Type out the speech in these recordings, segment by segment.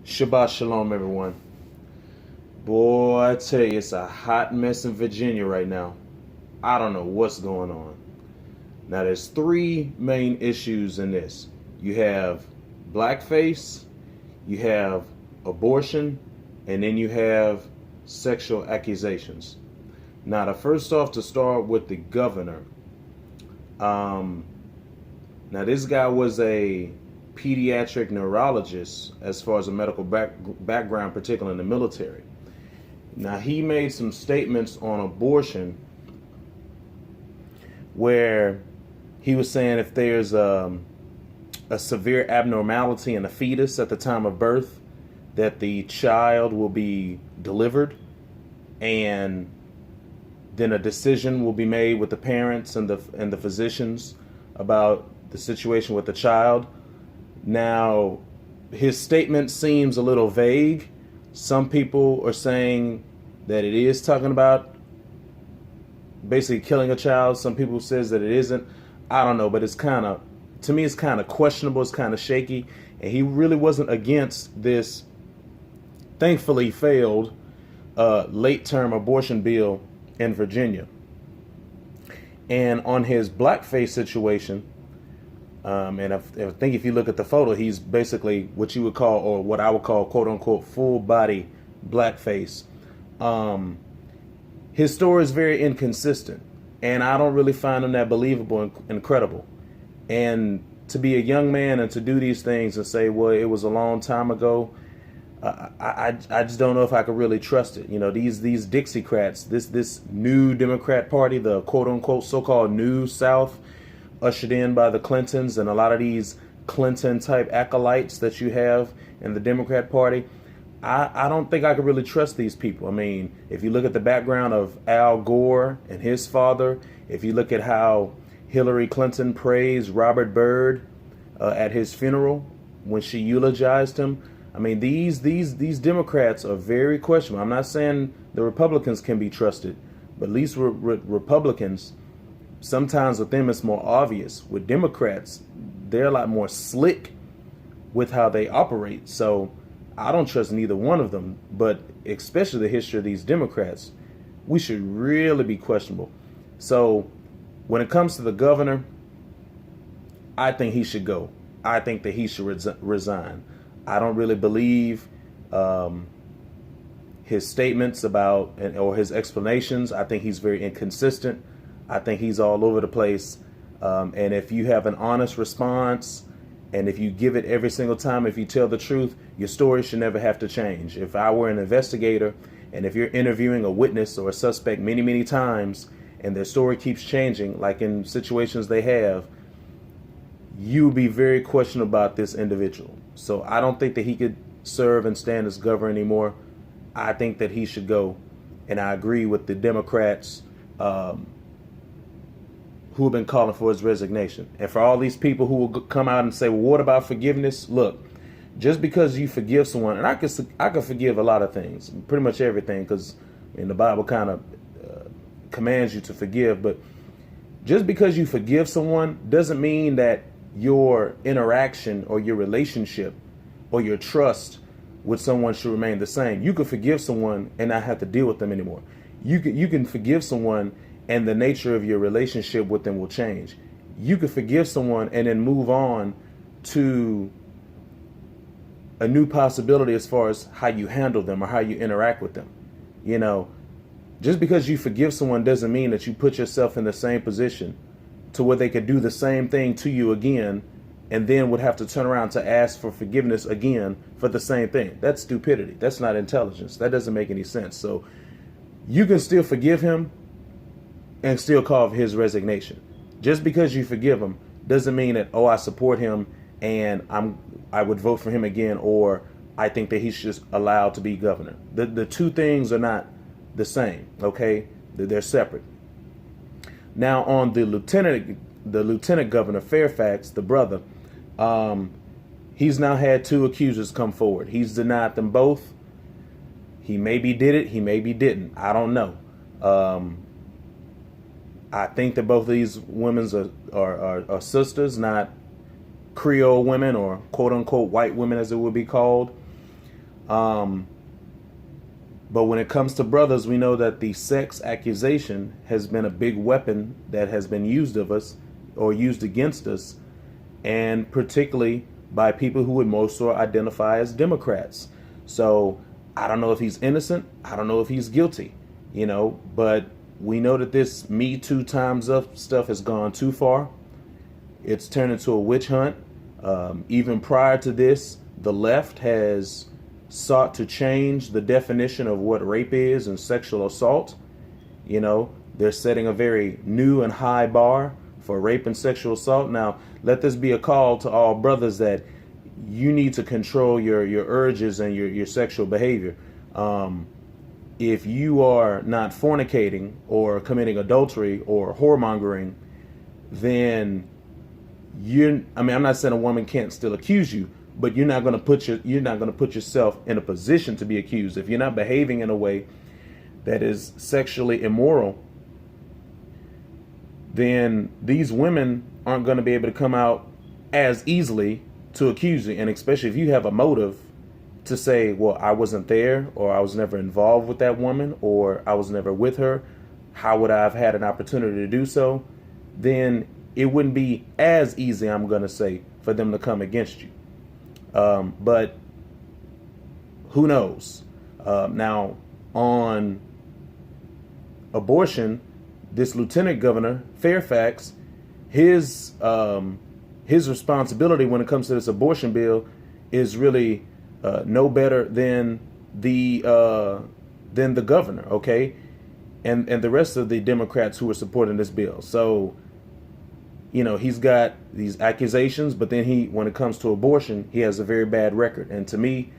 Shabbat Shalom, everyone. Boy, I tell you, it's a hot mess in Virginia right now. I don't know what's going on. Now, there's three main issues in this. You have blackface, you have abortion, and then you have sexual accusations. Now, to start with the governor. Now, this guy was a pediatric neurologist as far as a medical background, particularly in the military. Now, he made some statements on abortion where he was saying if there's a severe abnormality in a fetus at the time of birth, that the child will be delivered, and then a decision will be made with the parents and the physicians about the situation with the child. Now, his statement seems a little vague. Some people are saying that it is talking about basically killing a child. Some people says that it isn't. I don't know, but to me, it's kind of questionable. It's kind of shaky. And he really wasn't against this, thankfully failed, late-term abortion bill in Virginia. And on his blackface situation, and I think if you look at the photo, he's basically what you would call, or what I would call, quote unquote, full body blackface. His story is very inconsistent, and I don't really find him that believable and credible. And to be a young man and to do these things and say, well, it was a long time ago, I just don't know if I could really trust it. You know, these Dixiecrats, this new Democrat Party, the quote unquote so-called New South, ushered in by the Clintons, and a lot of these Clinton type acolytes that you have in the Democrat Party, I don't think I could really trust these people. I mean, if you look at the background of Al Gore and his father, if you look at how Hillary Clinton praised Robert Byrd at his funeral when she eulogized him, I mean, these Democrats are very questionable. I'm not saying the Republicans can be trusted, but at least Republicans, sometimes with them it's more obvious. With Democrats, they're a lot more slick with how they operate. So I don't trust neither one of them, but especially the history of these Democrats, we should really be questionable. So when it comes to the governor, I think he should go. I think that he should resign. I don't really believe his statements about, or his explanations. I think he's very inconsistent. I think he's all over the place. And if you have an honest response, and if you give it every single time, if you tell the truth, your story should never have to change. If I were an investigator, and if you're interviewing a witness or a suspect many, many times, and their story keeps changing, like in situations they have, you would be very questionable about this individual. So I don't think that he could serve and stand as governor anymore. I think that he should go. And I agree with the Democrats who have been calling for his resignation. And for all these people who will come out and say, well, what about forgiveness? Look, just because you forgive someone, and I can forgive a lot of things, pretty much everything, because the Bible kind of commands you to forgive. But just because you forgive someone doesn't mean that your interaction or your relationship or your trust with someone should remain the same. You could forgive someone and not have to deal with them anymore. You can forgive someone and the nature of your relationship with them will change. You could forgive someone and then move on to a new possibility as far as how you handle them or how you interact with them. You know, just because you forgive someone doesn't mean that you put yourself in the same position to where they could do the same thing to you again and then would have to turn around to ask for forgiveness again for the same thing. That's stupidity. That's not intelligence. That doesn't make any sense. So you can still forgive him and still call for his resignation. Just because you forgive him doesn't mean that, oh, I support him and I would vote for him again, or I think that he's just allowed to be governor. The two things are not the same, okay? They're separate. Now on the lieutenant governor, Fairfax, the brother, he's now had two accusers come forward. He's denied them both. He maybe did it, he maybe didn't. I don't know. I think that both of these women are sisters, not Creole women or quote unquote white women as it would be called. Um, but when it comes to brothers, we know that the sex accusation has been a big weapon that has been used of us or used against us, and particularly by people who would most sort of identify as Democrats. So I don't know if he's innocent. I don't know if he's guilty, but we know that this Me Too Time's Up stuff has gone too far. It's turned into a witch hunt. Even prior to this, the left has sought to change the definition of what rape is and sexual assault. They're setting a very new and high bar for rape and sexual assault. Now, let this be a call to all brothers that you need to control your urges and your sexual behavior. If you are not fornicating or committing adultery or whoremongering, then I'm not saying a woman can't still accuse you, but you're not going to put yourself in a position to be accused. If you're not behaving in a way that is sexually immoral, then these women aren't going to be able to come out as easily to accuse you. And especially if you have a motive to say, well, I wasn't there, or I was never involved with that woman, or I was never with her, how would I have had an opportunity to do so? Then it wouldn't be as easy, I'm going to say, for them to come against you. But who knows? Now, on abortion, this Lieutenant Governor Fairfax, his responsibility when it comes to this abortion bill is really no better than the governor, okay, and the rest of the Democrats who are supporting this bill. So, he's got these accusations, but then when it comes to abortion, he has a very bad record. And to me,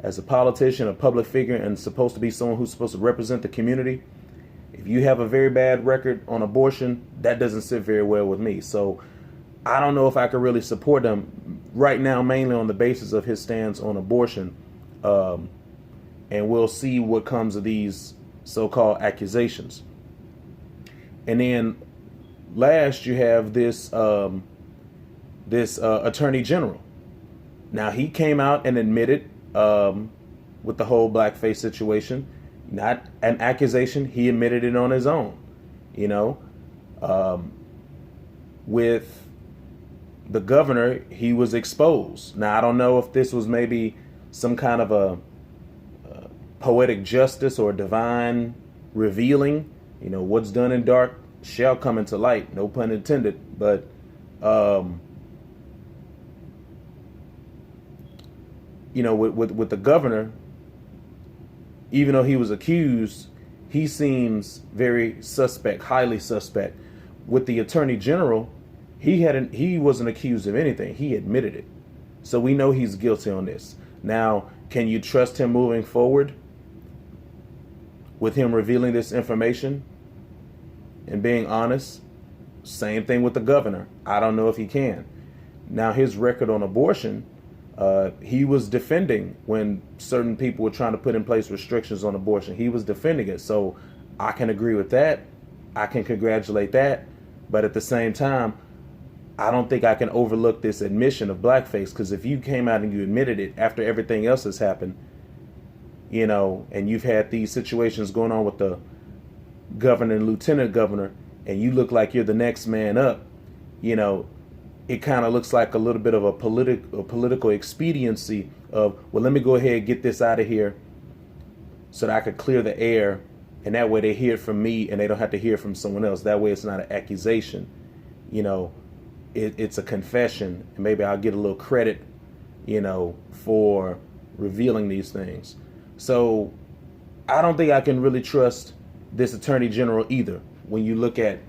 as a politician, a public figure, and supposed to be someone who's supposed to represent the community, if you have a very bad record on abortion, that doesn't sit very well with me. So I don't know if I could really support him right now, mainly on the basis of his stance on abortion. And we'll see what comes of these so-called accusations. And then last, you have this attorney general. Now, he came out and admitted with the whole blackface situation, not an accusation. He admitted it on his own. With the governor, he was exposed. Now, I don't know if this was maybe some kind of a poetic justice or divine revealing. What's done in dark shall come into light, no pun intended. But with the governor, even though he was accused, he seems very suspect, highly suspect. With the attorney general, he wasn't accused of anything. He admitted it. So we know he's guilty on this. Now, can you trust him moving forward with him revealing this information and being honest? Same thing with the governor. I don't know if he can. Now, his record on abortion, he was defending when certain people were trying to put in place restrictions on abortion. He was defending it. So I can agree with that. I can congratulate that. But at the same time, I don't think I can overlook this admission of blackface, because if you came out and you admitted it after everything else has happened, and you've had these situations going on with the governor and lieutenant governor, and you look like you're the next man up, it kind of looks like a little bit of a political expediency of, well, let me go ahead and get this out of here so that I could clear the air, and that way they hear it from me and they don't have to hear it from someone else. That way it's not an accusation. It's a confession, and maybe I'll get a little credit, for revealing these things. So I don't think I can really trust this attorney general either when you look at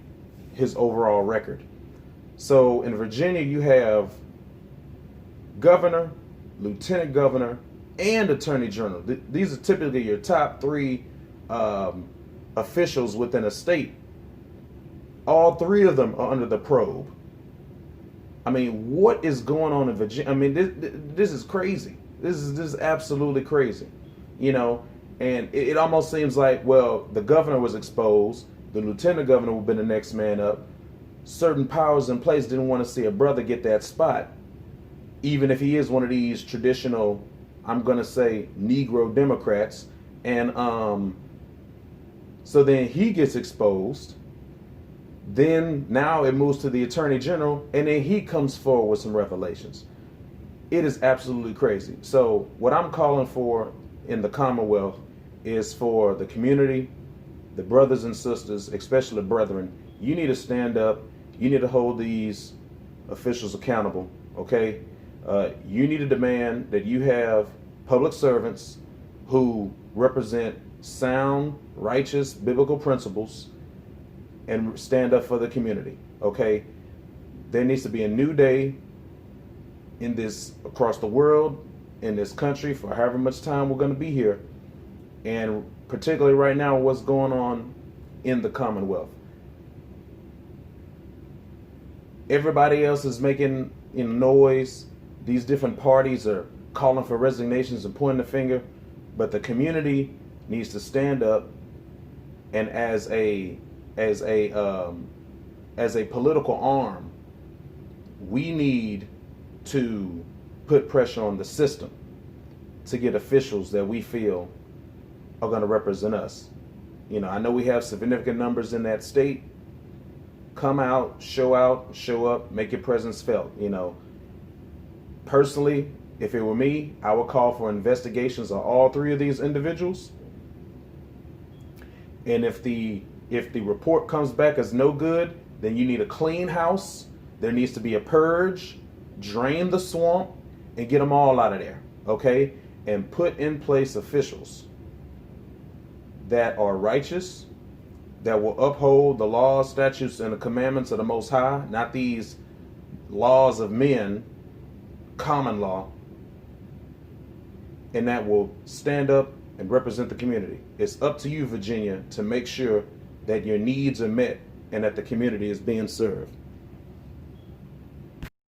his overall record. So in Virginia, you have governor, lieutenant governor, and attorney general. These are typically your top three officials within a state. All three of them are under the probe. I mean, what is going on in Virginia? I mean, this is crazy. This is absolutely crazy. And it almost seems like, well, the governor was exposed. The lieutenant governor would have been the next man up. Certain powers in place didn't want to see a brother get that spot, even if he is one of these traditional, I'm going to say, Negro Democrats. And so then he gets exposed. Then now it moves to the Attorney General, and then he comes forward with some revelations. It is absolutely crazy. So what I'm calling for in the Commonwealth is for the community, the brothers and sisters, especially the brethren. You need to stand up. You need to hold these officials accountable, okay? You need to demand that you have public servants who represent sound, righteous, biblical principles and stand up for the community, okay? There needs to be a new day in this, across the world, in this country, for however much time we're going to be here, and particularly right now what's going on in the Commonwealth. Everybody else is making noise. These different parties are calling for resignations and pointing the finger, but the community needs to stand up, and as a political arm, we need to put pressure on the system to get officials that we feel are going to represent us. You know, I know we have significant numbers in that state. Come out, show up, make your presence felt. You know, personally, if it were me, I would call for investigations on all three of these individuals. And if the report comes back as no good, then you need a clean house. There needs to be a purge, drain the swamp, and get them all out of there, okay? And put in place officials that are righteous, that will uphold the laws, statutes, and the commandments of the Most High, not these laws of men, common law, and that will stand up and represent the community. It's up to you, Virginia, to make sure that your needs are met and that the community is being served.